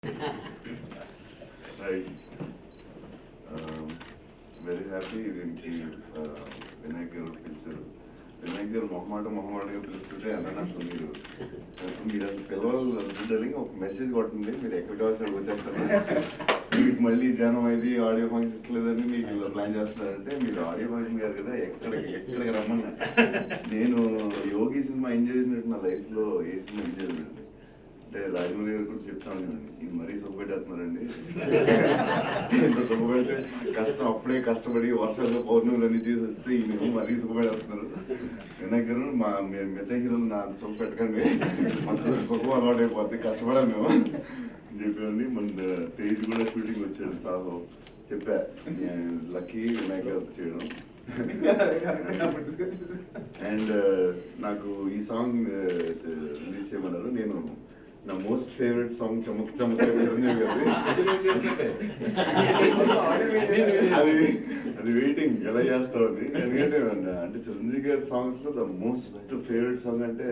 Right. Very happy దీనికి వినాయక్ గారు పిలిచారు. వినాయక్ గారు మొహమాటంగా పిలుస్తుంటే అన్న అసలు మీరు అసలు పిలవాలి ఒక మెసేజ్ కొట్టింది, మీరు ఎక్కడ కావాల్సి వచ్చేస్తారు, మీకు మళ్ళీ జనం అయితే ఆడియో ఫంక్షన్ ఇస్తలేదని మీకు ఇలా ప్లాన్ చేస్తున్నారంటే మీరు ఆడియో ఫంక్షన్ కాదు కదా, ఎక్కడికి రమ్మన్నా. నేను యోగి సినిమా ఎంజాయ్ చేసినట్టు నా లైఫ్లో ఏ సినిమా ఎంజాయ్ చేయలేదండి. అంటే రాజమౌళి గారు కూడా చెప్తాను, ఇది మరీ సుఖపెట్టేస్తున్నారండి, ఇంత సుఖపెడితే కష్టం, అప్పుడే కష్టపడి వర్షాలు పౌర్ణములు అన్ని చేసి వస్తే ఈయన మరీ సుఖపెడేస్తున్నారు. వినాయక్ గారు మిగతా హీరోలు నా సుఖ పెట్టకండి, మాకు సుఖం అలవాటు అయిపోద్ది, కష్టపడాలి మేము అని చెప్పి. మన తేజ్ కూడా షూటింగ్ వచ్చాడు, సాహో చెప్పా, లక్కీ వినాయక్ గారితో చేయడం. అండ్ నాకు ఈ సాంగ్ రిలీజ్ చేయమన్నారు. నేను నా మోస్ట్ ఫేవరెట్ సాంగ్ చమక్ చమక్ చిరంజీవి గారి, అది వెయిటింగ్ ఎలా చేస్తామని. ఎందుకంటే అంటే చిరంజీవి గారి సాంగ్స్ లో ద మోస్ట్ ఫేవరెట్ సాంగ్ అంటే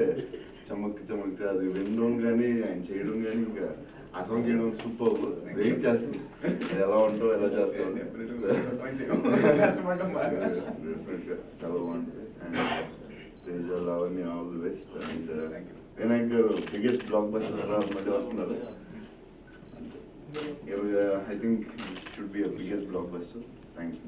చమక్ చమక్. అది వినడం కానీ ఆయన చేయడం కానీ ఇంకా ఆ సాంగ్ చేయడం సూపర్. వెయిట్ చేస్తుంది ఎలా ఉంటావు ఎలా చేస్తావు, చాలా బాగుంటుంది. And Teja Lavanya all the best. And Vinayak గారు బిగ్గెస్ట్ బ్లాక్ బస్టర్ మధ్య వస్తున్నారు. I think this should be a biggest block buster. Thanks.